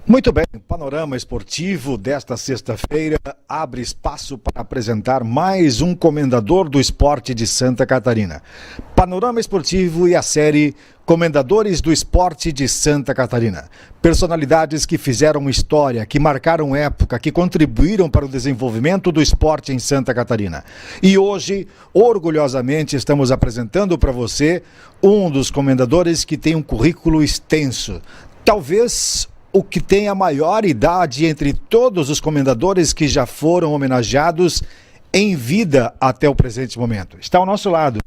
Muito bem, o Panorama Esportivo desta sexta-feira abre espaço para apresentar mais um comendador do esporte de Santa Catarina. Panorama Esportivo e a série Comendadores do Esporte de Santa Catarina. Personalidades que fizeram história, que marcaram época, que contribuíram para o desenvolvimento do esporte em Santa Catarina. E hoje, orgulhosamente, estamos apresentando para você um dos comendadores que tem um currículo extenso. Talvez o que tem a maior idade entre todos os comendadores que já foram homenageados em vida até o presente momento. Está ao nosso lado,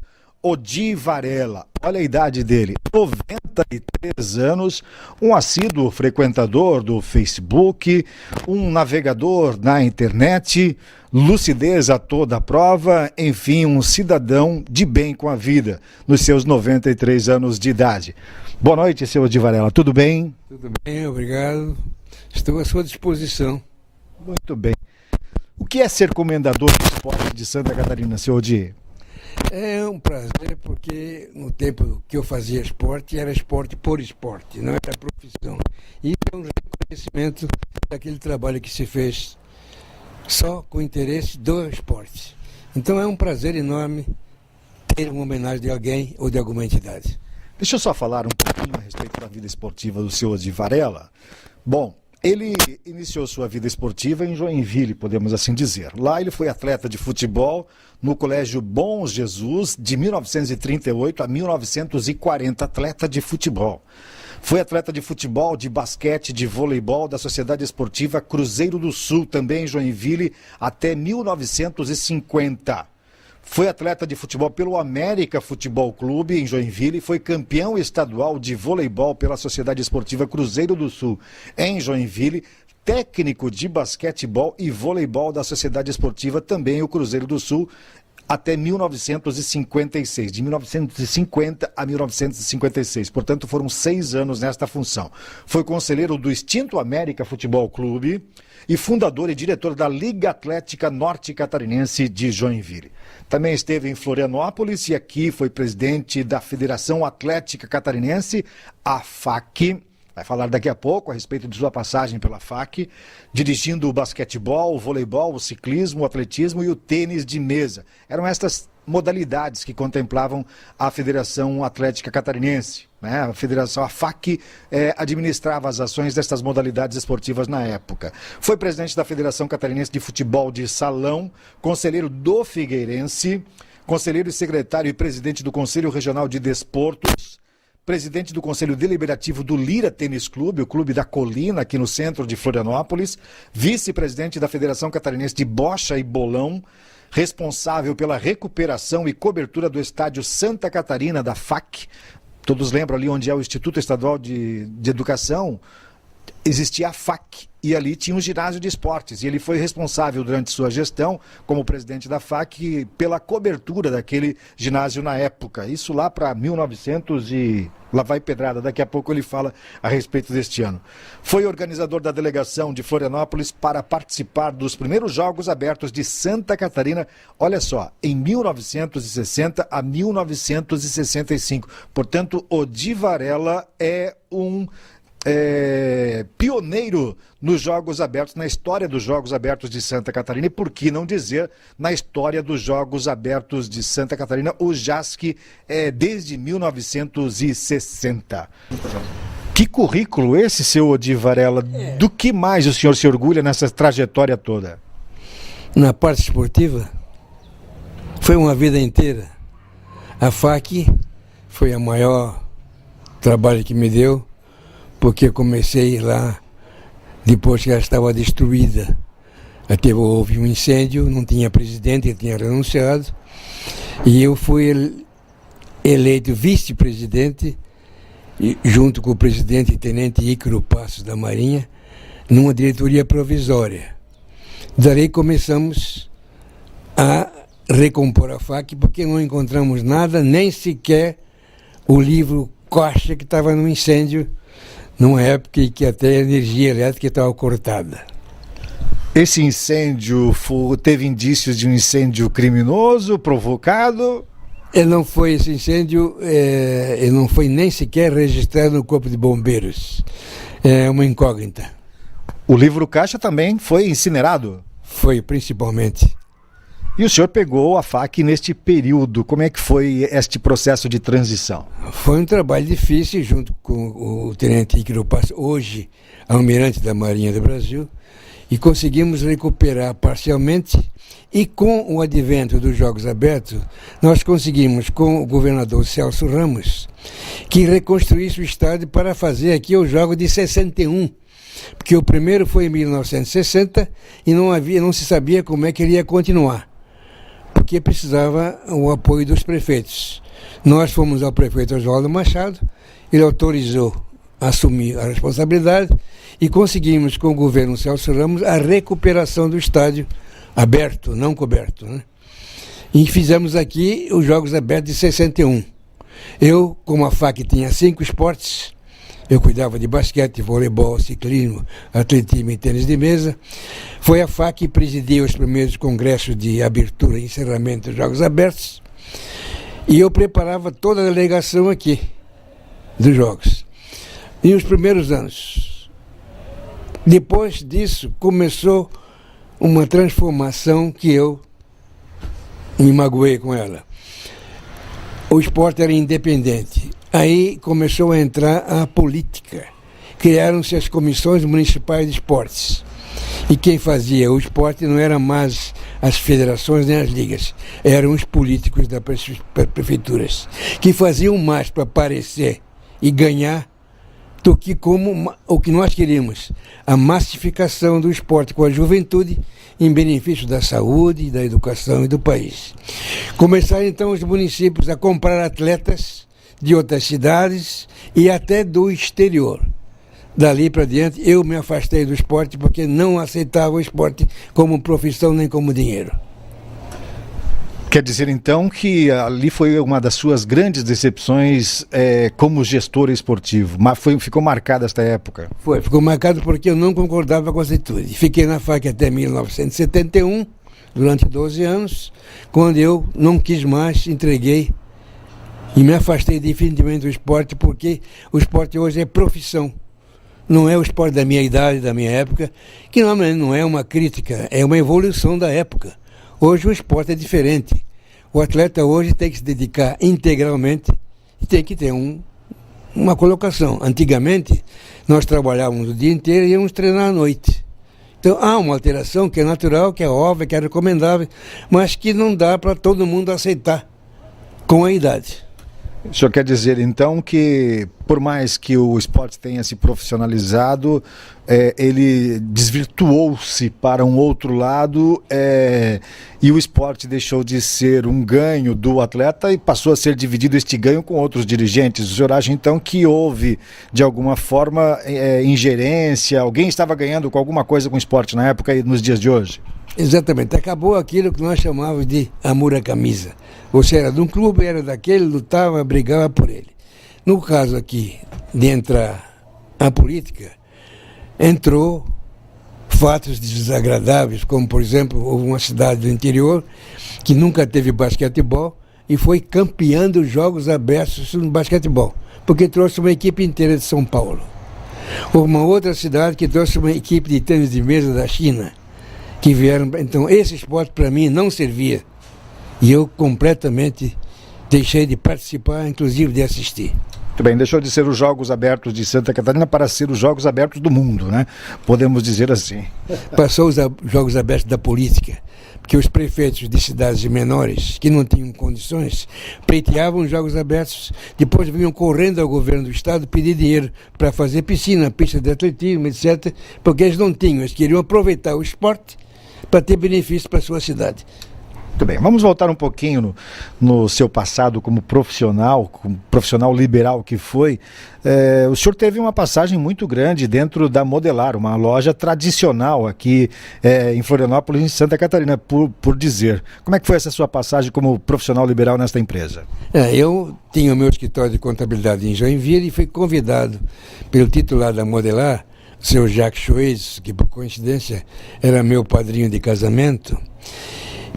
Odi Varela. Olha a idade dele, 93 anos, um assíduo frequentador do Facebook, um navegador na internet, lucidez a toda prova, enfim, um cidadão de bem com a vida, nos seus 93 anos de idade. Boa noite, senhor Odi Varela, tudo bem? Tudo bem, obrigado. Estou à sua disposição. Muito bem. O que é ser comendador do esporte de Santa Catarina, senhor Odi? É um prazer porque no tempo que eu fazia esporte, era esporte por esporte, não era profissão. E é um reconhecimento daquele trabalho que se fez só com interesse do esporte. Então é um prazer enorme ter uma homenagem de alguém ou de alguma entidade. Deixa eu só falar um pouquinho a respeito da vida esportiva do senhor Odi Varela. Bom, ele iniciou sua vida esportiva em Joinville, podemos assim dizer. Lá ele foi atleta de futebol no Colégio Bom Jesus, de 1938 a 1940, atleta de futebol. Foi atleta de futebol, de basquete, de voleibol da Sociedade Esportiva Cruzeiro do Sul, também em Joinville, até 1950. Foi atleta de futebol pelo América Futebol Clube, em Joinville, foi campeão estadual de voleibol pela Sociedade Esportiva Cruzeiro do Sul, em Joinville, técnico de basquetebol e voleibol da Sociedade Esportiva, também o Cruzeiro do Sul, até 1956, de 1950 a 1956. Portanto, foram 6 anos nesta função. Foi conselheiro do extinto América Futebol Clube e fundador e diretor da Liga Atlética Norte Catarinense de Joinville. Também esteve em Florianópolis e aqui foi presidente da Federação Atlética Catarinense, a FAC. Vai falar daqui a pouco a respeito de sua passagem pela FAC, dirigindo o basquetebol, o voleibol, o ciclismo, o atletismo e o tênis de mesa. Eram estas modalidades que contemplavam a Federação Atlética Catarinense. Né? A FAC administrava as ações destas modalidades esportivas na época. Foi presidente da Federação Catarinense de Futebol de Salão, conselheiro do Figueirense, conselheiro e secretário e presidente do Conselho Regional de Desportos, presidente do Conselho Deliberativo do Lira Tênis Clube, o Clube da Colina, aqui no centro de Florianópolis, vice-presidente da Federação Catarinense de Bocha e Bolão, responsável pela recuperação e cobertura do estádio Santa Catarina da FAC. Todos lembram ali onde é o Instituto Estadual de Educação? Existia a FAC e ali tinha um ginásio de esportes e ele foi responsável durante sua gestão como presidente da FAC pela cobertura daquele ginásio na época, isso lá para 1900 e lá vai pedrada, daqui a pouco ele fala a respeito deste ano. Foi organizador da delegação de Florianópolis para participar dos primeiros Jogos Abertos de Santa Catarina, olha só, em 1960 a 1965, portanto Odi Varela é um pioneiro nos Jogos Abertos, na história dos Jogos Abertos de Santa Catarina e, por que não dizer, na história dos Jogos Abertos de Santa Catarina, o JASC desde 1960. Que currículo esse, seu Odi Varela? Do que mais o senhor se orgulha nessa trajetória toda? Na parte esportiva, foi uma vida inteira. A FAC foi o maior trabalho que me deu, porque eu comecei lá depois que ela estava destruída. Até houve um incêndio, não tinha presidente, ele tinha renunciado, e eu fui eleito vice-presidente, junto com o presidente e tenente Ícaro Passos da Marinha, numa diretoria provisória. Daí começamos a recompor a FAC, porque não encontramos nada, nem sequer o livro Coxa, que estava no incêndio, numa época em que até a energia elétrica estava cortada. Esse incêndio teve indícios de um incêndio criminoso, provocado? Esse incêndio ele não foi nem sequer registrado no Corpo de Bombeiros. É uma incógnita. O livro caixa também foi incinerado? Foi, principalmente. E o senhor pegou a FAC neste período. Como é que foi este processo de transição? Foi um trabalho difícil, junto com o tenente Ícaro Passos, hoje almirante da Marinha do Brasil, e conseguimos recuperar parcialmente. E com o advento dos Jogos Abertos, nós conseguimos, com o governador Celso Ramos, que reconstruísse o estádio para fazer aqui os Jogos de 61. Porque o primeiro foi em 1960 e não se sabia como é que ele ia continuar, porque precisava o apoio dos prefeitos. Nós fomos ao prefeito Oswaldo Machado, ele autorizou a assumir a responsabilidade e conseguimos, com o governo Celso Ramos, a recuperação do estádio aberto, não coberto, né? E fizemos aqui os Jogos Abertos de 61. Eu, como a FAC tinha 5 esportes, eu cuidava de basquete, voleibol, ciclismo, atletismo e tênis de mesa. Foi a FAC que presidia os primeiros congressos de abertura e encerramento dos Jogos Abertos. E eu preparava toda a delegação aqui dos Jogos. E os primeiros anos. Depois disso, começou uma transformação que eu me magoei com ela. O esporte era independente. Aí começou a entrar a política. Criaram-se as comissões municipais de esportes. E quem fazia o esporte não eram mais as federações nem as ligas, eram os políticos das prefeituras, que faziam mais para aparecer e ganhar do que como o que nós queríamos, a massificação do esporte com a juventude em benefício da saúde, da educação e do país. Começaram então os municípios a comprar atletas de outras cidades e até do exterior. Dali para diante eu me afastei do esporte porque não aceitava o esporte como profissão nem como dinheiro. Quer dizer, então, que ali foi uma das suas grandes decepções como gestor esportivo. Ficou marcada esta época? Ficou marcado porque eu não concordava com a atitude. Fiquei na FAC até 1971, durante 12 anos, quando eu não quis mais, entreguei e me afastei definitivamente do esporte, porque o esporte hoje é profissão. Não é o esporte da minha idade, da minha época, que não é uma crítica, é uma evolução da época. Hoje o esporte é diferente. O atleta hoje tem que se dedicar integralmente e tem que ter uma colocação. Antigamente, nós trabalhávamos o dia inteiro e íamos treinar à noite. Então há uma alteração que é natural, que é óbvia, que é recomendável, mas que não dá para todo mundo aceitar com a idade. O senhor quer dizer, então, que por mais que o esporte tenha se profissionalizado, ele desvirtuou-se para um outro lado e o esporte deixou de ser um ganho do atleta e passou a ser dividido este ganho com outros dirigentes. O senhor acha, então, que houve, de alguma forma, ingerência? Alguém estava ganhando com alguma coisa com o esporte na época e nos dias de hoje? Exatamente, acabou aquilo que nós chamávamos de amor à camisa. Você era de um clube, era daquele, lutava, brigava por ele. No caso aqui, de entrar a política, entrou fatos desagradáveis, como por exemplo, houve uma cidade do interior que nunca teve basquetebol e foi campeã dos Jogos Abertos no basquetebol, porque trouxe uma equipe inteira de São Paulo. Houve uma outra cidade que trouxe uma equipe de tênis de mesa da China, que vieram. Então esse esporte para mim não servia e eu completamente deixei de participar, inclusive de assistir. Muito bem, deixou de ser os Jogos Abertos de Santa Catarina para ser os Jogos Abertos do mundo, né? Podemos dizer assim. Passou os Jogos Abertos da política, porque os prefeitos de cidades menores que não tinham condições pleiteavam os Jogos Abertos, depois vinham correndo ao governo do estado pedir dinheiro para fazer piscina, pista de atletismo, etc., porque eles não tinham, eles queriam aproveitar o esporte para ter benefício para a sua cidade. Muito bem, vamos voltar um pouquinho no seu passado como profissional liberal que foi. O senhor teve uma passagem muito grande dentro da Modelar, uma loja tradicional aqui em Florianópolis, em Santa Catarina, por dizer. Como é que foi essa sua passagem como profissional liberal nesta empresa? Eu tinha o meu escritório de contabilidade em Joinville e fui convidado pelo titular da Modelar, o senhor Jacques Choiz, que por coincidência era meu padrinho de casamento,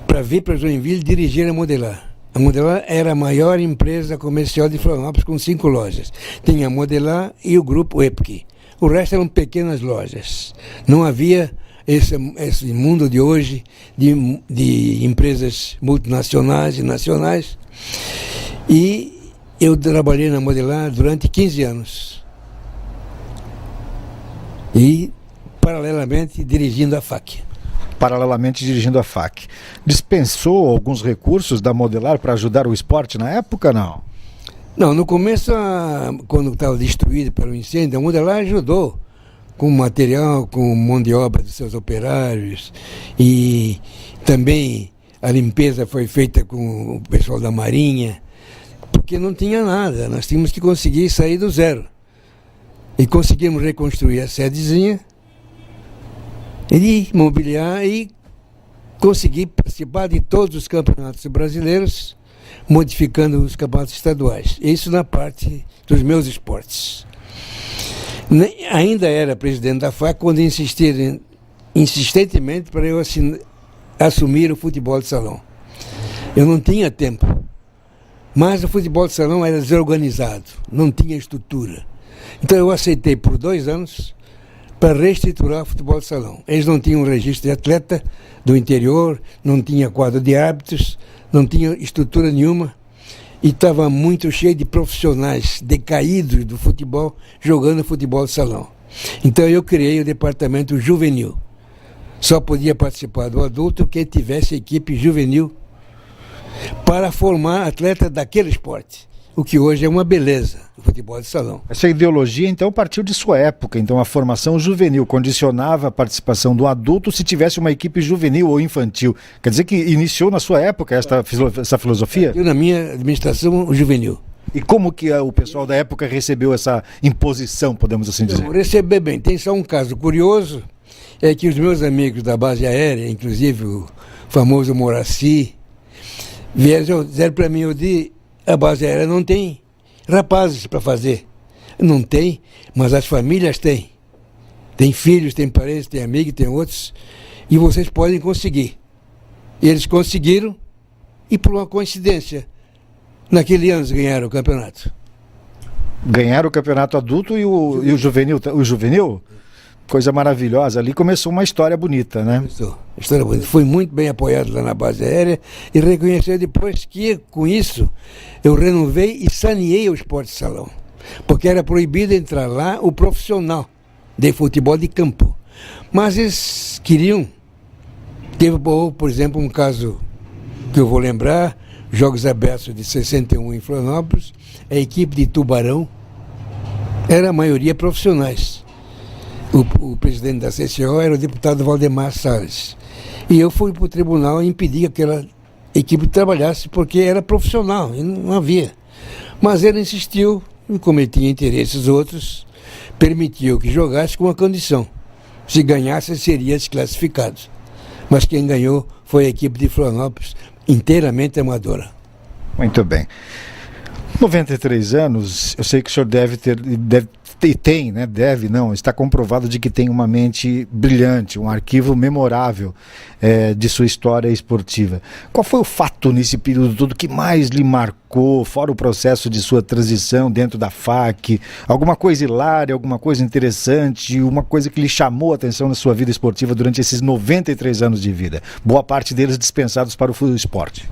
para vir para Joinville dirigir a Modelar. A Modelar era a maior empresa comercial de Florianópolis com 5 lojas. Tinha a Modelar e o grupo EPC. O resto eram pequenas lojas. Não havia esse mundo de hoje de empresas multinacionais e nacionais. E eu trabalhei na Modelar durante 15 anos. E, paralelamente, dirigindo a FAC. Paralelamente dirigindo a FAC. Dispensou alguns recursos da Modelar para ajudar o esporte na época, não? Não, no começo, quando estava destruído pelo incêndio, a Modelar ajudou com material, com mão de obra dos seus operários, e também a limpeza foi feita com o pessoal da Marinha, porque não tinha nada, nós tínhamos que conseguir sair do zero. E conseguimos reconstruir a sedezinha, e mobiliar e conseguir participar de todos os campeonatos brasileiros, modificando os campeonatos estaduais. Isso na parte dos meus esportes. Ainda era presidente da FAC quando insistiram insistentemente para eu assumir o futebol de salão. Eu não tinha tempo, mas o futebol de salão era desorganizado, não tinha estrutura. Então eu aceitei por 2 anos para reestruturar o futebol de salão. Eles não tinham registro de atleta do interior, não tinha quadro de árbitros, não tinha estrutura nenhuma. E estava muito cheio de profissionais decaídos do futebol, jogando futebol de salão. Então eu criei o departamento juvenil. Só podia participar do adulto quem tivesse equipe juvenil para formar atleta daquele esporte. O que hoje é uma beleza, o futebol de salão. Essa ideologia, então, partiu de sua época. Então, a formação juvenil condicionava a participação do adulto se tivesse uma equipe juvenil ou infantil. Quer dizer que iniciou na sua época essa filosofia? Eu, na minha administração juvenil. E como que o pessoal da época recebeu essa imposição, podemos assim dizer? Receber bem. Tem só um caso curioso, é que os meus amigos da base aérea, inclusive o famoso Moraci, vieram para mim, eu disse, a base aérea não tem rapazes para fazer. Não tem, mas as famílias têm. Tem filhos, tem parentes, tem amigos, tem outros. E vocês podem conseguir. E eles conseguiram, e por uma coincidência, naquele ano eles ganharam o campeonato. Ganharam o campeonato adulto e o juvenil? O juvenil? Coisa maravilhosa. Ali começou uma história bonita, né? História bonita. Fui muito bem apoiado lá na base aérea e reconheci depois que, com isso, eu renovei e saneei o esporte de salão. Porque era proibido entrar lá o profissional de futebol de campo. Mas eles queriam. Teve, por exemplo, um caso que eu vou lembrar, Jogos Abertos de 61 em Florianópolis, a equipe de Tubarão era a maioria profissionais. O presidente da CCO era o deputado Valdemar Salles. E eu fui para o tribunal e impedi que aquela equipe trabalhasse, porque era profissional, e não havia. Mas ele insistiu, e como ele tinha interesses outros, permitiu que jogasse com uma condição. Se ganhasse, seria desclassificado. Mas quem ganhou foi a equipe de Florianópolis, inteiramente amadora. Muito bem. 93 anos, eu sei que o senhor está comprovado de que tem uma mente brilhante, um arquivo memorável de sua história esportiva. Qual foi o fato nesse período todo que mais lhe marcou, fora o processo de sua transição dentro da FAC? Alguma coisa hilária, alguma coisa interessante, uma coisa que lhe chamou a atenção na sua vida esportiva durante esses 93 anos de vida? Boa parte deles dispensados para o esporte.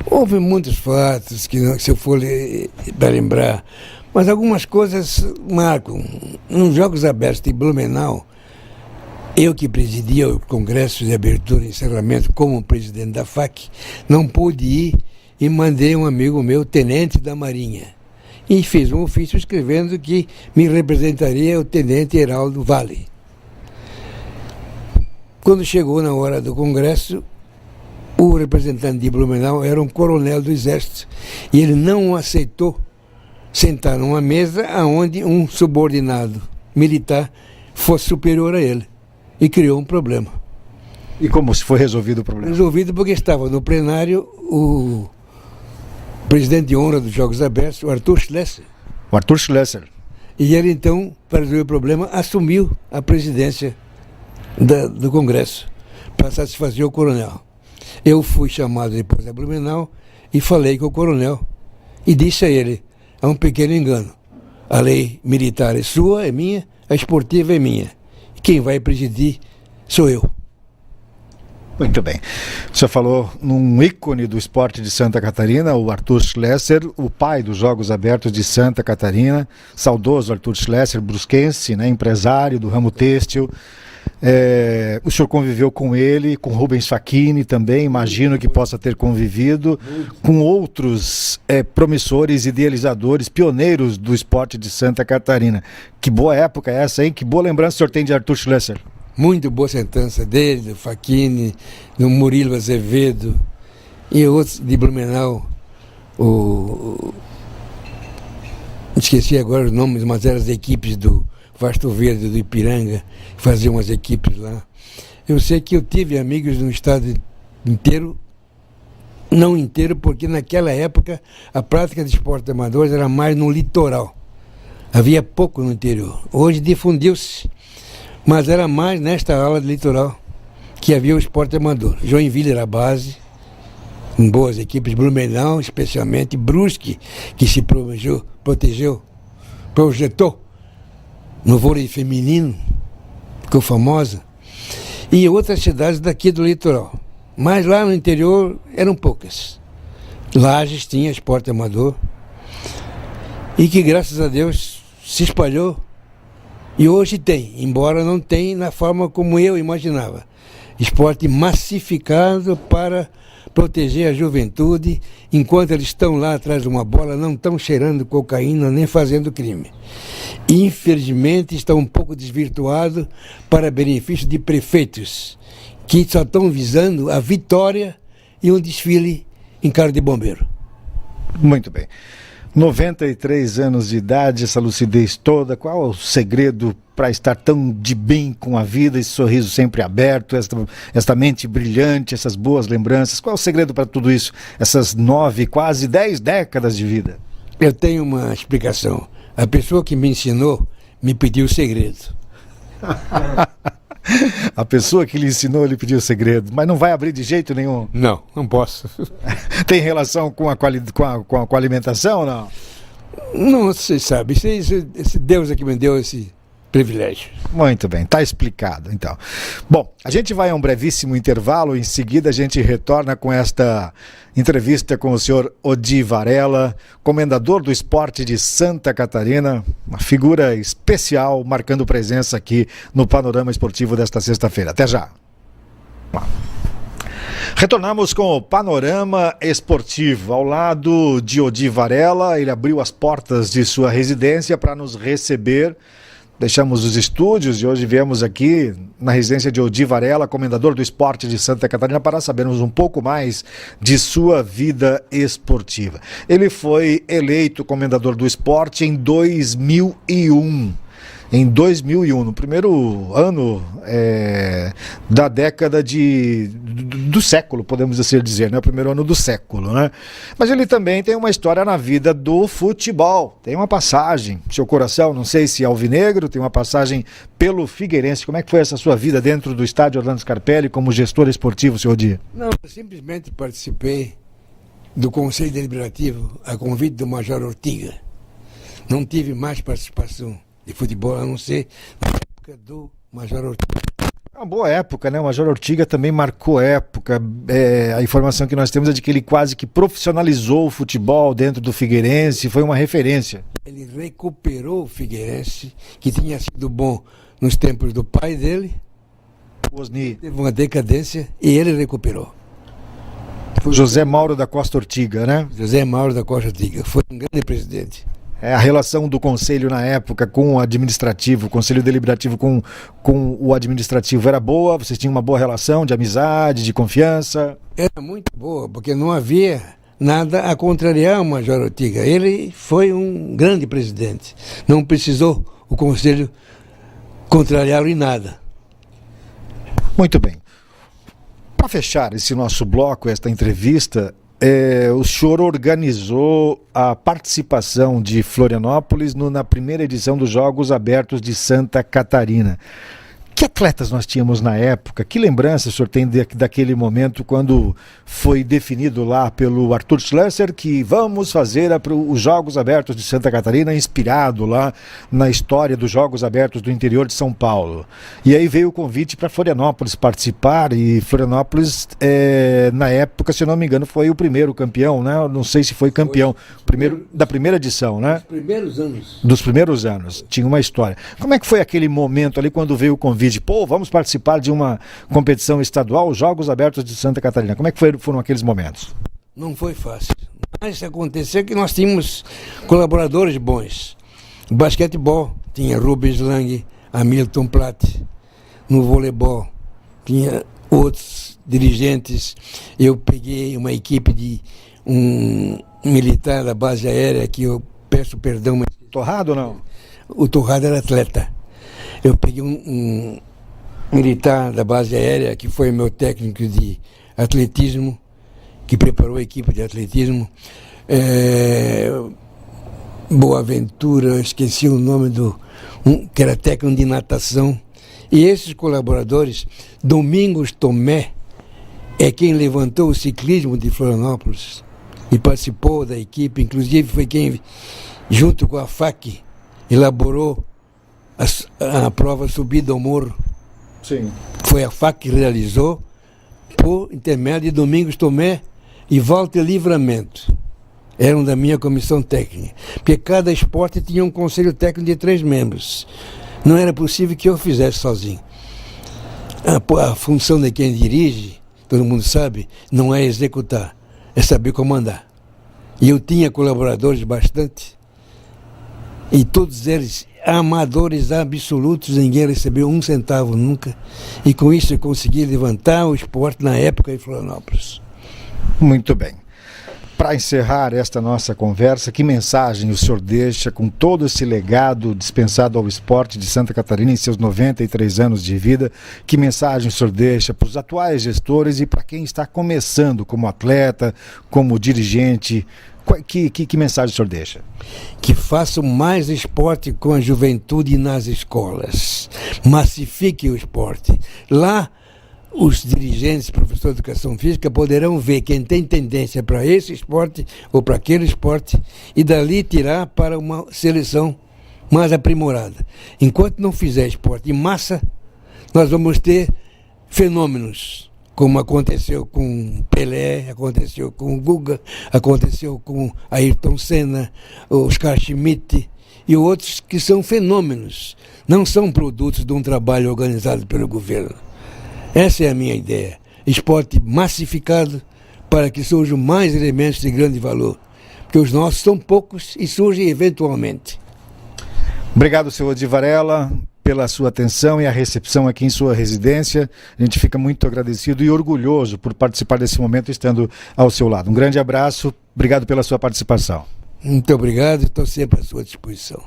Houve muitos fatos que se eu for para lembrar, mas algumas coisas marcam. Nos Jogos Abertos de Blumenau, eu que presidia o congresso de abertura e encerramento como presidente da FAC, não pude ir e mandei um amigo meu, tenente da Marinha, e fiz um ofício escrevendo que me representaria o tenente Heraldo Vale. Quando chegou na hora do congresso, o representante de Blumenau era um coronel do Exército e ele não aceitou sentar numa mesa onde um subordinado militar fosse superior a ele. E criou um problema. E como se foi resolvido o problema? Resolvido porque estava no plenário o presidente de honra dos Jogos Abertos, o Arthur Schlesser. O Arthur Schlesser. E ele então, para resolver o problema, assumiu a presidência do Congresso para satisfazer o coronel. Eu fui chamado depois a Blumenau e falei com o coronel e disse a ele: há um pequeno engano. A lei militar é sua, é minha, a esportiva é minha. Quem vai presidir sou eu. Muito bem. Você falou num ícone do esporte de Santa Catarina, o Arthur Schlesser, o pai dos Jogos Abertos de Santa Catarina, saudoso Arthur Schlesser, brusquense, né, empresário do ramo têxtil. O senhor conviveu com ele, com Rubens Facchini também, imagino que possa ter convivido, com outros promissores, idealizadores, pioneiros do esporte de Santa Catarina. Que boa época é essa, hein? Que boa lembrança o senhor tem de Arthur Schlesser. Muito boa sentença dele, do Facchini, do Murilo Azevedo e outros de Blumenau. Esqueci agora os nomes, mas eram as equipes do Vasto Verde, do Ipiranga, que faziam as equipes lá. Eu sei que eu tive amigos no estado inteiro, não inteiro, porque naquela época a prática de esportes amadores era mais no litoral. Havia pouco no interior. Hoje difundiu-se, mas era mais nesta ala de litoral que havia o esporte amador. Joinville era a base, com boas equipes, Blumenau especialmente, Brusque, que se projetou no vôlei feminino, ficou famosa, e outras cidades daqui do litoral. Mas lá no interior eram poucas. Lages tinha esporte amador, e que graças a Deus se espalhou. E hoje tem, embora não tenha na forma como eu imaginava. Esporte massificado para proteger a juventude, enquanto eles estão lá atrás de uma bola, não estão cheirando cocaína nem fazendo crime. Infelizmente está um pouco desvirtuado para benefício de prefeitos, que só estão visando a vitória e um desfile em carro de bombeiro. Muito bem. 93 anos de idade, essa lucidez toda, qual é o segredo para estar tão de bem com a vida, esse sorriso sempre aberto, esta mente brilhante, essas boas lembranças? Qual é o segredo para tudo isso, essas 9, quase 10 décadas de vida? Eu tenho uma explicação. A pessoa que me ensinou me pediu o segredo. A pessoa que lhe ensinou lhe pediu o segredo, mas não vai abrir de jeito nenhum? Não, não posso. Tem relação com a alimentação ou não? Não, você sabe, esse Deus é que me deu esse privilégio. Muito bem, está explicado então. Bom, a gente vai a um brevíssimo intervalo, em seguida a gente retorna com esta entrevista com o senhor Odi Varela, comendador do esporte de Santa Catarina, uma figura especial marcando presença aqui no Panorama Esportivo desta sexta-feira. Até já. Retornamos com o Panorama Esportivo. Ao lado de Odi Varela, ele abriu as portas de sua residência para nos receber. Deixamos os estúdios e hoje viemos aqui na residência de Odi Varela, comendador do esporte de Santa Catarina, para sabermos um pouco mais de sua vida esportiva. Ele foi eleito comendador do esporte em 2001. Em 2001, no primeiro ano da década do século, podemos assim dizer, né? O primeiro ano do século, né? Mas ele também tem uma história na vida do futebol. Tem uma passagem, seu coração, não sei se é alvinegro, tem uma passagem pelo Figueirense. Como é que foi essa sua vida dentro do estádio Orlando Scarpelli como gestor esportivo, senhor Odi? Não, eu simplesmente participei do Conselho Deliberativo a convite do Major Ortiga. Não tive mais participação de futebol, a não ser na época do Major Ortiga. É uma boa época, né? O Major Ortiga também marcou época. A informação que nós temos é de que ele quase que profissionalizou o futebol dentro do Figueirense, foi uma referência. Ele recuperou o Figueirense, que tinha sido bom nos tempos do pai dele. Osni. Teve uma decadência e ele recuperou. José Mauro da Costa Ortiga, né? José Mauro da Costa Ortiga, foi um grande presidente. A relação do conselho na época com o administrativo, o conselho deliberativo com o administrativo era boa? Vocês tinham uma boa relação de amizade, de confiança? Era muito boa, porque não havia nada a contrariar o Major Ortiga. Ele foi um grande presidente. Não precisou o conselho contrariá-lo em nada. Muito bem. Para fechar esse nosso bloco, esta entrevista, o senhor organizou a participação de Florianópolis na primeira edição dos Jogos Abertos de Santa Catarina. Que atletas nós tínhamos na época? Que lembrança o senhor tem daquele momento quando foi definido lá pelo Arthur Schleusser que vamos fazer os Jogos Abertos de Santa Catarina, inspirado lá na história dos Jogos Abertos do interior de São Paulo. E aí veio o convite para Florianópolis participar, e Florianópolis, na época, se eu não me engano, foi o primeiro campeão, né? Não sei se foi campeão, da primeira edição, né? Dos primeiros anos. Dos primeiros anos, tinha uma história. Como é que foi aquele momento ali quando veio o convite? Pô, vamos participar de uma competição estadual, os Jogos Abertos de Santa Catarina. Como é que foram aqueles momentos? Não foi fácil. Mas aconteceu que nós tínhamos colaboradores bons. No basquetebol, tinha Rubens Lang, Hamilton Platt. No voleibol, tinha outros dirigentes. Eu peguei uma equipe de um militar da base aérea, que eu peço perdão. Mas... Torrado ou não? O Torrado era atleta. Eu peguei um militar da base aérea, que foi meu técnico de atletismo, que preparou a equipe de atletismo. Boaventura, esqueci o nome que era técnico de natação. E esses colaboradores, Domingos Tomé, é quem levantou o ciclismo de Florianópolis e participou da equipe, inclusive foi quem, junto com a FAC, elaborou a prova subida ao morro. Sim. Foi a FAC que realizou, por intermédio de Domingos Tomé e Walter Livramento. Eram da minha comissão técnica. Porque cada esporte tinha um conselho técnico de 3 membros. Não era possível que eu fizesse sozinho. A função de quem dirige, todo mundo sabe, não é executar, é saber comandar. E eu tinha colaboradores bastante, e todos eles amadores absolutos, ninguém recebeu 1 centavo nunca, e com isso eu consegui levantar o esporte na época em Florianópolis. Muito bem. Para encerrar esta nossa conversa, que mensagem o senhor deixa com todo esse legado dispensado ao esporte de Santa Catarina em seus 93 anos de vida? Que mensagem o senhor deixa para os atuais gestores e para quem está começando como atleta, como dirigente? Que mensagem o senhor deixa? Que façam mais esporte com a juventude nas escolas. Massifique o esporte. Lá, os dirigentes, professores de educação física, poderão ver quem tem tendência para esse esporte ou para aquele esporte e dali tirar para uma seleção mais aprimorada. Enquanto não fizer esporte em massa, nós vamos ter fenômenos, como aconteceu com Pelé, aconteceu com Guga, aconteceu com Ayrton Senna, Oscar Schmidt e outros que são fenômenos, não são produtos de um trabalho organizado pelo governo. Essa é a minha ideia. Esporte massificado para que surjam mais elementos de grande valor, porque os nossos são poucos e surgem eventualmente. Obrigado, senhor Odi Varela, pela sua atenção e a recepção aqui em sua residência. A gente fica muito agradecido e orgulhoso por participar desse momento estando ao seu lado. Um grande abraço, obrigado pela sua participação. Muito obrigado, estou sempre à sua disposição.